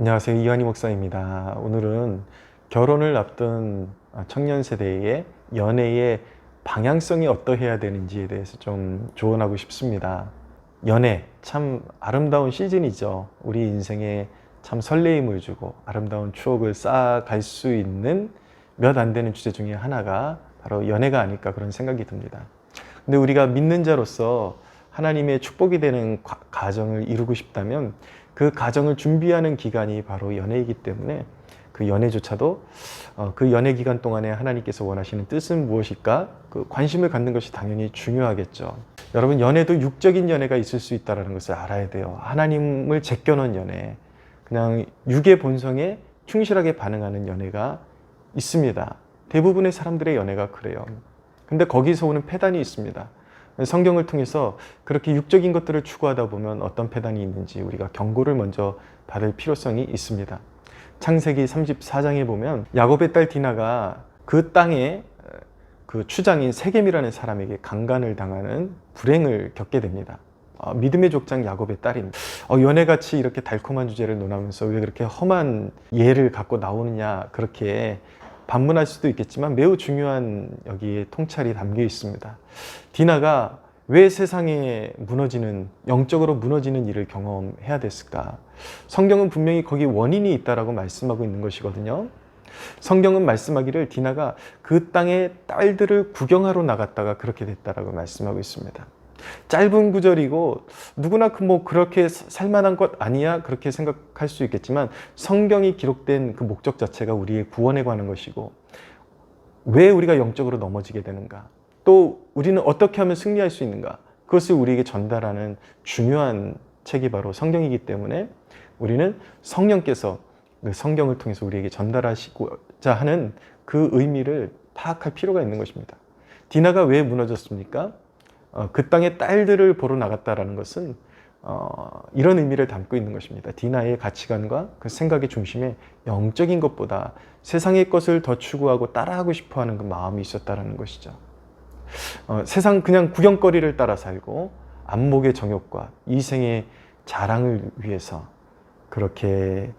안녕하세요. 이완희 목사입니다. 오늘은 결혼을 앞둔 청년 세대의 연애의 방향성이 어떠해야 되는지에 대해서 좀 조언하고 싶습니다. 연애, 참 아름다운 시즌이죠. 우리 인생에 참 설레임을 주고 아름다운 추억을 쌓아갈 수 있는 몇 안 되는 주제 중에 하나가 바로 연애가 아닐까 그런 생각이 듭니다. 근데 우리가 믿는 자로서 하나님의 축복이 되는 가정을 이루고 싶다면 그 가정을 준비하는 기간이 바로 연애이기 때문에 그 연애조차도 그 연애 기간 동안에 하나님께서 원하시는 뜻은 무엇일까? 그 관심을 갖는 것이 당연히 중요하겠죠. 여러분, 연애도 육적인 연애가 있을 수 있다는 것을 알아야 돼요. 하나님을 제껴놓은 연애, 그냥 육의 본성에 충실하게 반응하는 연애가 있습니다. 대부분의 사람들의 연애가 그래요. 근데 거기서 오는 폐단이 있습니다. 성경을 통해서 그렇게 육적인 것들을 추구하다 보면 어떤 폐단이 있는지 우리가 경고를 먼저 받을 필요성이 있습니다. 창세기 34장에 보면 야곱의 딸 디나가 그 땅에 그 추장인 세겜이라는 사람에게 강간을 당하는 불행을 겪게 됩니다. 믿음의 족장 야곱의 딸입니다. 연애같이 이렇게 달콤한 주제를 논하면서 왜 그렇게 험한 예를 갖고 나오느냐, 그렇게 반문할 수도 있겠지만 매우 중요한 여기에 통찰이 담겨 있습니다. 디나가 왜 세상에 무너지는, 영적으로 무너지는 일을 경험해야 됐을까? 성경은 분명히 거기 원인이 있다라고 말씀하고 있는 것이거든요. 성경은 말씀하기를 디나가 그 땅의 딸들을 구경하러 나갔다가 그렇게 됐다라고 말씀하고 있습니다. 짧은 구절이고 누구나 그렇게 살만한 것 아니야? 그렇게 생각할 수 있겠지만 성경이 기록된 그 목적 자체가 우리의 구원에 관한 것이고, 왜 우리가 영적으로 넘어지게 되는가, 또 우리는 어떻게 하면 승리할 수 있는가, 그것을 우리에게 전달하는 중요한 책이 바로 성경이기 때문에 우리는 성령께서 그 성경을 통해서 우리에게 전달하시고자 하는 그 의미를 파악할 필요가 있는 것입니다. 디나가 왜 무너졌습니까? 그 땅의 딸들을 보러 나갔다라는 것은 이런 의미를 담고 있는 것입니다. 디나의 가치관과 그 생각의 중심에 영적인 것보다 세상의 것을 더 추구하고 따라하고 싶어하는 그 마음이 있었다라는 것이죠. 세상 그냥 구경거리를 따라 살고 안목의 정욕과 이생의 자랑을 위해서 그렇게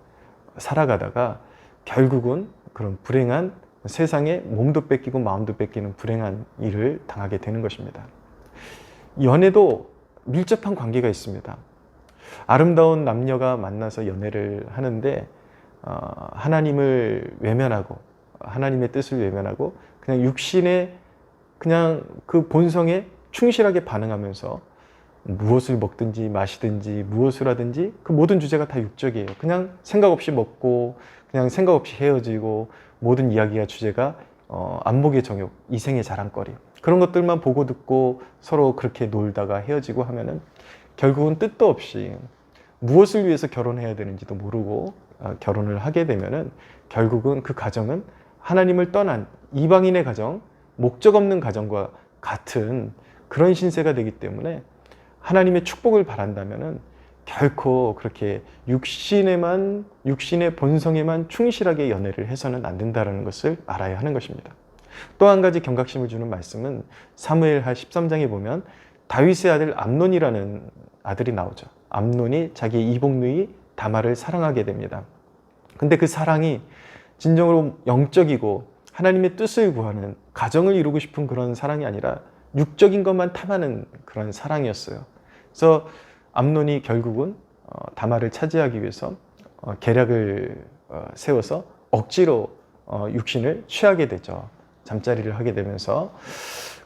살아가다가 결국은 그런 불행한, 세상에 몸도 뺏기고 마음도 뺏기는 불행한 일을 당하게 되는 것입니다. 연애도 밀접한 관계가 있습니다. 아름다운 남녀가 만나서 연애를 하는데 하나님을 외면하고 하나님의 뜻을 외면하고 그냥 육신의 그냥 그 본성에 충실하게 반응하면서 무엇을 먹든지 마시든지 무엇을 하든지 그 모든 주제가 다 육적이에요. 그냥 생각 없이 먹고 그냥 생각 없이 헤어지고 모든 이야기가 주제가 안목의 정욕, 이생의 자랑거리, 그런 것들만 보고 듣고 서로 그렇게 놀다가 헤어지고 하면은 결국은 뜻도 없이 무엇을 위해서 결혼해야 되는지도 모르고 결혼을 하게 되면은 결국은 그 가정은 하나님을 떠난 이방인의 가정, 목적 없는 가정과 같은 그런 신세가 되기 때문에 하나님의 축복을 바란다면은 결코 그렇게 육신의 본성에만 충실하게 연애를 해서는 안 된다는 것을 알아야 하는 것입니다. 또 한 가지 경각심을 주는 말씀은 사무엘하 13장에 보면 다윗의 아들 암논이라는 아들이 나오죠. 암논이 자기의 이복누이 다말을 사랑하게 됩니다. 근데 그 사랑이 진정으로 영적이고 하나님의 뜻을 구하는, 가정을 이루고 싶은 그런 사랑이 아니라 육적인 것만 탐하는 그런 사랑이었어요. 그래서 암논이 결국은 다말을 차지하기 위해서 계략을 세워서 억지로 육신을 취하게 되죠. 잠자리를 하게 되면서.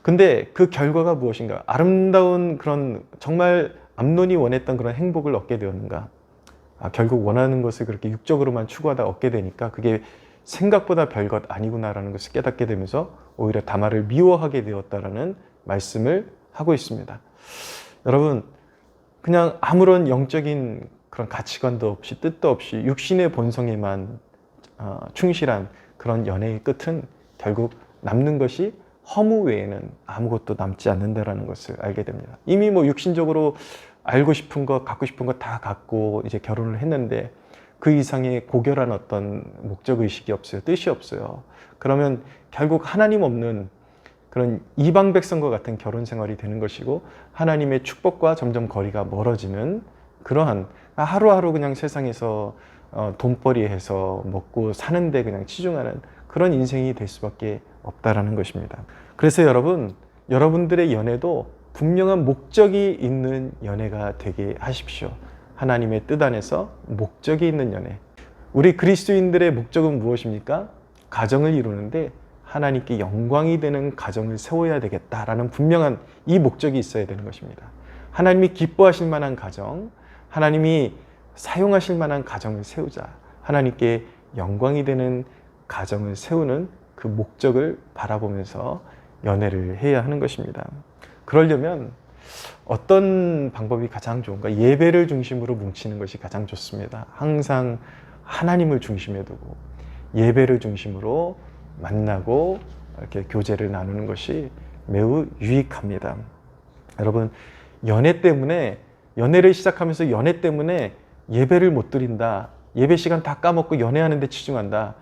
근데 그 결과가 무엇인가? 아름다운 그런, 정말 암논이 원했던 그런 행복을 얻게 되었는가? 결국 원하는 것을 그렇게 육적으로만 추구하다 얻게 되니까 그게 생각보다 별것 아니구나라는 것을 깨닫게 되면서 오히려 다말을 미워하게 되었다라는 말씀을 하고 있습니다. 여러분, 그냥 아무런 영적인 그런 가치관도 없이 뜻도 없이 육신의 본성에만 충실한 그런 연애의 끝은 결국 남는 것이 허무 외에는 아무것도 남지 않는다라는 것을 알게 됩니다. 이미 육신적으로 알고 싶은 것, 갖고 싶은 것 다 갖고 이제 결혼을 했는데 그 이상의 고결한 어떤 목적의식이 없어요. 뜻이 없어요. 그러면 결국 하나님 없는 그런 이방 백성과 같은 결혼 생활이 되는 것이고 하나님의 축복과 점점 거리가 멀어지는 그러한 하루하루 그냥 세상에서 돈벌이해서 먹고 사는데 그냥 치중하는 그런 인생이 될 수밖에 없다라는 것입니다. 그래서 여러분들의 연애도 분명한 목적이 있는 연애가 되게 하십시오. 하나님의 뜻 안에서 목적이 있는 연애. 우리 그리스도인들의 목적은 무엇입니까? 가정을 이루는데 하나님께 영광이 되는 가정을 세워야 되겠다라는 분명한 이 목적이 있어야 되는 것입니다. 하나님이 기뻐하실 만한 가정, 하나님이 사용하실 만한 가정을 세우자. 하나님께 영광이 되는 가정을 세우는 그 목적을 바라보면서 연애를 해야 하는 것입니다. 그러려면 어떤 방법이 가장 좋은가? 예배를 중심으로 뭉치는 것이 가장 좋습니다. 항상 하나님을 중심에 두고 예배를 중심으로 만나고 이렇게 교제를 나누는 것이 매우 유익합니다. 여러분, 연애를 시작하면서 연애 때문에 예배를 못 드린다. 예배 시간 다 까먹고 연애하는 데 치중한다.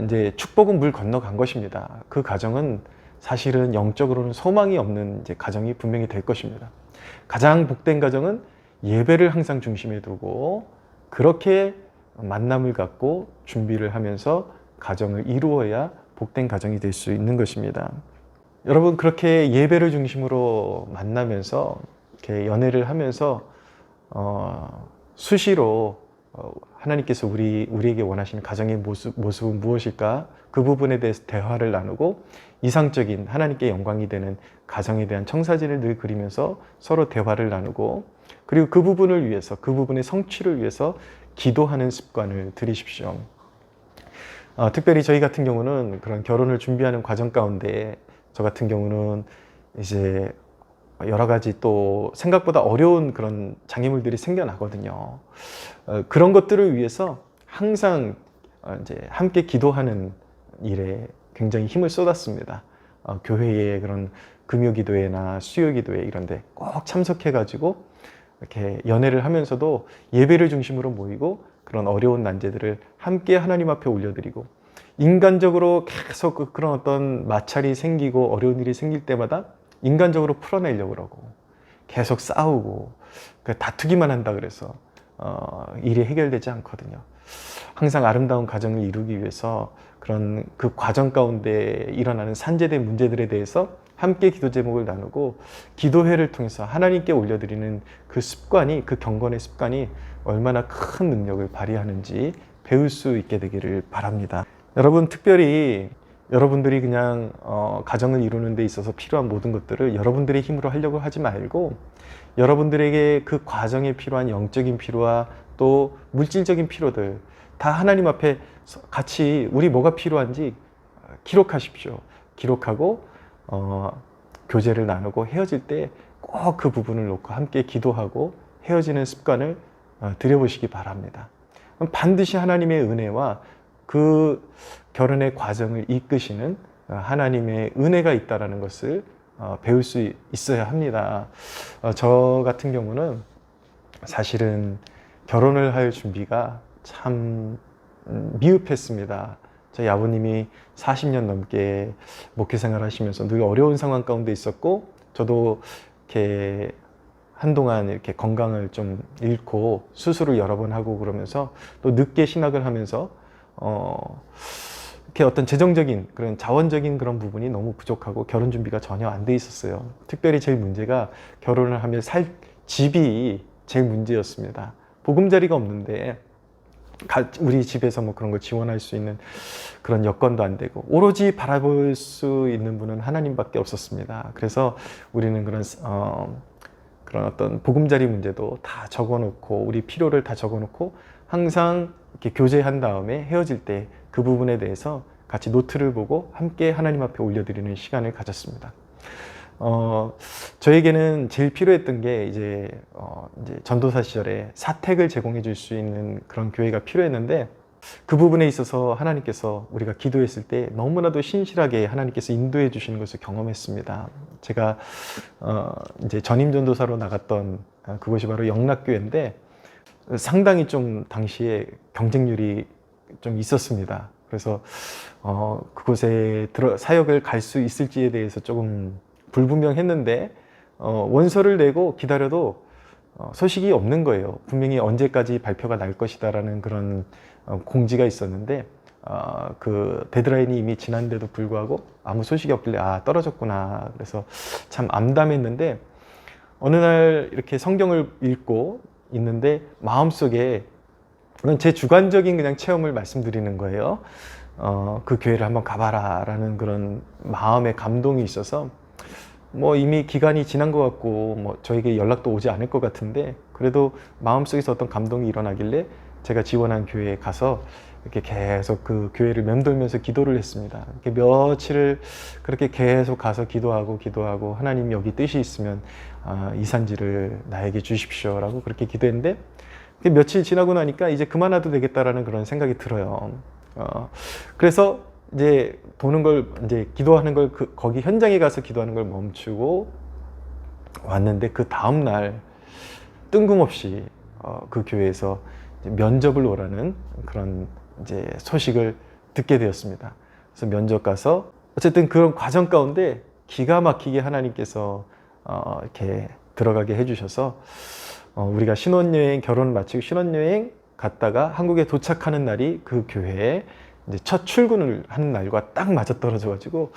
이제 축복은 물 건너간 것입니다. 그 가정은 사실은 영적으로는 소망이 없는 이제 가정이 분명히 될 것입니다. 가장 복된 가정은 예배를 항상 중심에 두고 그렇게 만남을 갖고 준비를 하면서 가정을 이루어야 복된 가정이 될 수 있는 것입니다. 여러분, 그렇게 예배를 중심으로 만나면서 이렇게 연애를 하면서 수시로 하나님께서 우리에게 원하시는 가정의 모습은 무엇일까? 그 부분에 대해서 대화를 나누고 이상적인 하나님께 영광이 되는 가정에 대한 청사진을 늘 그리면서 서로 대화를 나누고 그리고 그 부분을 위해서 그 부분의 성취를 위해서 기도하는 습관을 들이십시오. 특별히 저희 같은 경우는 그런 결혼을 준비하는 과정 가운데 저 같은 경우는 이제 여러 가지 또 생각보다 어려운 그런 장애물들이 생겨나거든요. 그런 것들을 위해서 항상 이제 함께 기도하는 일에 굉장히 힘을 쏟았습니다. 교회의 그런 금요기도회나 수요기도회 이런데 꼭 참석해가지고 이렇게 연애를 하면서도 예배를 중심으로 모이고 그런 어려운 난제들을 함께 하나님 앞에 올려드리고 인간적으로 계속 그런 어떤 마찰이 생기고 어려운 일이 생길 때마다 인간적으로 풀어내려고 그러고 계속 싸우고 다투기만 한다 그래서 일이 해결되지 않거든요. 항상 아름다운 가정을 이루기 위해서 그런 그 과정 가운데 일어나는 산재된 문제들에 대해서 함께 기도 제목을 나누고 기도회를 통해서 하나님께 올려드리는 그 습관이, 그 경건의 습관이 얼마나 큰 능력을 발휘하는지 배울 수 있게 되기를 바랍니다. 여러분, 특별히 여러분들이 그냥 가정을 이루는 데 있어서 필요한 모든 것들을 여러분들의 힘으로 하려고 하지 말고 여러분들에게 그 과정에 필요한 영적인 필요와 또 물질적인 필요들 다 하나님 앞에 같이 우리 뭐가 필요한지 기록하십시오. 기록하고 교제를 나누고 헤어질 때 꼭 그 부분을 놓고 함께 기도하고 헤어지는 습관을 들여보시기 바랍니다. 반드시 하나님의 은혜와 그 결혼의 과정을 이끄시는 하나님의 은혜가 있다는 것을 배울 수 있어야 합니다. 저 같은 경우는 사실은 결혼을 할 준비가 참 미흡했습니다. 저희 아버님이 40년 넘게 목회 생활 하시면서 늘 어려운 상황 가운데 있었고 저도 이렇게 한동안 이렇게 건강을 좀 잃고 수술을 여러 번 하고 그러면서 또 늦게 신학을 하면서 이렇게 어떤 재정적인 그런 자원적인 그런 부분이 너무 부족하고 결혼 준비가 전혀 안 돼 있었어요. 특별히 제일 문제가 결혼을 하면 살 집이 제일 문제였습니다. 보금자리가 없는데 우리 집에서 뭐 그런 걸 지원할 수 있는 그런 여건도 안 되고 오로지 바라볼 수 있는 분은 하나님밖에 없었습니다. 그래서 우리는 그런 어떤 보금자리 문제도 다 적어놓고 우리 필요를 다 적어놓고 항상 이렇게 교제한 다음에 헤어질 때 그 부분에 대해서 같이 노트를 보고 함께 하나님 앞에 올려드리는 시간을 가졌습니다. 저에게는 제일 필요했던 게 이제 전도사 시절에 사택을 제공해 줄 수 있는 그런 교회가 필요했는데 그 부분에 있어서 하나님께서 우리가 기도했을 때 너무나도 신실하게 하나님께서 인도해 주시는 것을 경험했습니다. 제가 이제 전임 전도사로 나갔던 그곳이 바로 영락교회인데 상당히 좀 당시에 경쟁률이 좀 있었습니다. 그래서 그곳에 사역을 갈 수 있을지에 대해서 조금 불분명했는데 원서를 내고 기다려도 소식이 없는 거예요. 분명히 언제까지 발표가 날 것이다라는 그런 공지가 있었는데 그 데드라인이 이미 지난데도 불구하고 아무 소식이 없길래 떨어졌구나. 그래서 참 암담했는데 어느 날 이렇게 성경을 읽고 있는데 마음속에 제 주관적인 그냥 체험을 말씀드리는 거예요. 그 교회를 한번 가봐라 라는 그런 마음의 감동이 있어서 뭐 이미 기간이 지난 것 같고 뭐 저에게 연락도 오지 않을 것 같은데 그래도 마음속에서 어떤 감동이 일어나길래 제가 지원한 교회에 가서 이렇게 계속 그 교회를 맴돌면서 기도를 했습니다. 이렇게 며칠을 그렇게 계속 가서 기도하고 하나님 여기 뜻이 있으면 이 산지를 나에게 주십시오라고 그렇게 기도했는데 며칠 지나고 나니까 이제 그만해도 되겠다라는 그런 생각이 들어요. 그래서 이제 도는 걸 이제 기도하는 걸 거기 현장에 가서 기도하는 걸 멈추고 왔는데 그 다음 날 뜬금없이 그 교회에서 면접을 오라는 그런 이제 소식을 듣게 되었습니다. 그래서 면접 가서 어쨌든 그런 과정 가운데 기가 막히게 하나님께서 이렇게 들어가게 해주셔서 우리가 신혼여행 결혼을 마치고 신혼여행 갔다가 한국에 도착하는 날이 그 교회에 이제 첫 출근을 하는 날과 딱 맞아떨어져 가지고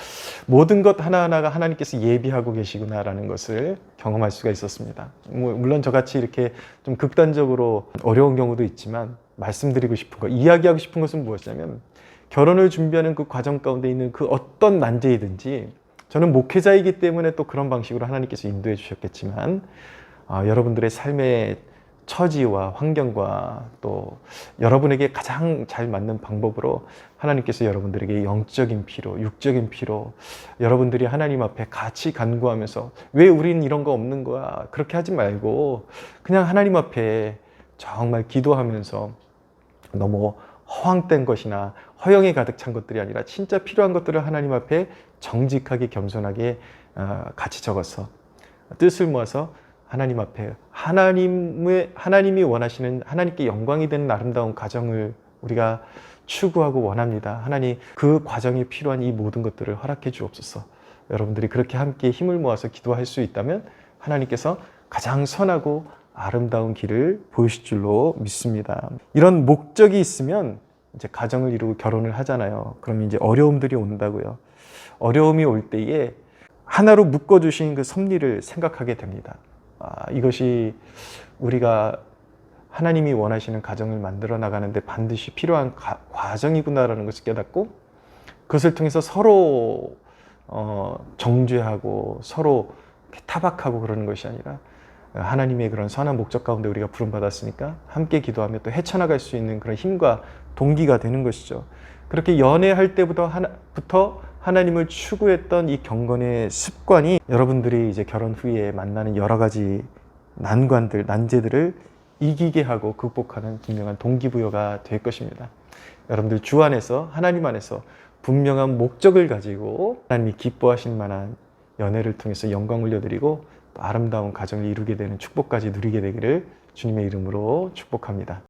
모든 것 하나하나가 하나님께서 예비하고 계시구나라는 것을 경험할 수가 있었습니다. 물론 저같이 이렇게 좀 극단적으로 어려운 경우도 있지만 말씀드리고 싶은 것, 이야기하고 싶은 것은 무엇이냐면 결혼을 준비하는 그 과정 가운데 있는 그 어떤 난제이든지 저는 목회자이기 때문에 또 그런 방식으로 하나님께서 인도해 주셨겠지만 여러분들의 삶의 처지와 환경과 또 여러분에게 가장 잘 맞는 방법으로 하나님께서 여러분들에게 영적인 피로, 육적인 피로 여러분들이 하나님 앞에 같이 간구하면서 왜 우리는 이런 거 없는 거야? 그렇게 하지 말고 그냥 하나님 앞에 정말 기도하면서 너무 허황된 것이나 허영에 가득 찬 것들이 아니라 진짜 필요한 것들을 하나님 앞에 정직하게 겸손하게 같이 적어서 뜻을 모아서 하나님 앞에 하나님이 원하시는 하나님께 영광이 되는 아름다운 가정을 우리가 추구하고 원합니다. 하나님 그 과정이 필요한 이 모든 것들을 허락해 주옵소서. 여러분들이 그렇게 함께 힘을 모아서 기도할 수 있다면 하나님께서 가장 선하고 아름다운 길을 보이실 줄로 믿습니다. 이런 목적이 있으면 이제 가정을 이루고 결혼을 하잖아요. 그럼 이제 어려움들이 온다고요. 어려움이 올 때에 하나로 묶어주신 그 섭리를 생각하게 됩니다. 이것이 우리가 하나님이 원하시는 가정을 만들어 나가는데 반드시 필요한 과정이구나라는 것을 깨닫고 그것을 통해서 서로 정죄하고 서로 타박하고 그러는 것이 아니라 하나님의 그런 선한 목적 가운데 우리가 부름받았으니까 함께 기도하며 또 헤쳐나갈 수 있는 그런 힘과 동기가 되는 것이죠. 그렇게 연애할 때부터 하나님을 추구했던 이 경건의 습관이 여러분들이 이제 결혼 후에 만나는 여러 가지 난관들, 난제들을 이기게 하고 극복하는 분명한 동기부여가 될 것입니다. 여러분들 주 안에서 하나님 안에서 분명한 목적을 가지고 하나님이 기뻐하실 만한 연애를 통해서 영광 올려드리고 또 아름다운 가정을 이루게 되는 축복까지 누리게 되기를 주님의 이름으로 축복합니다.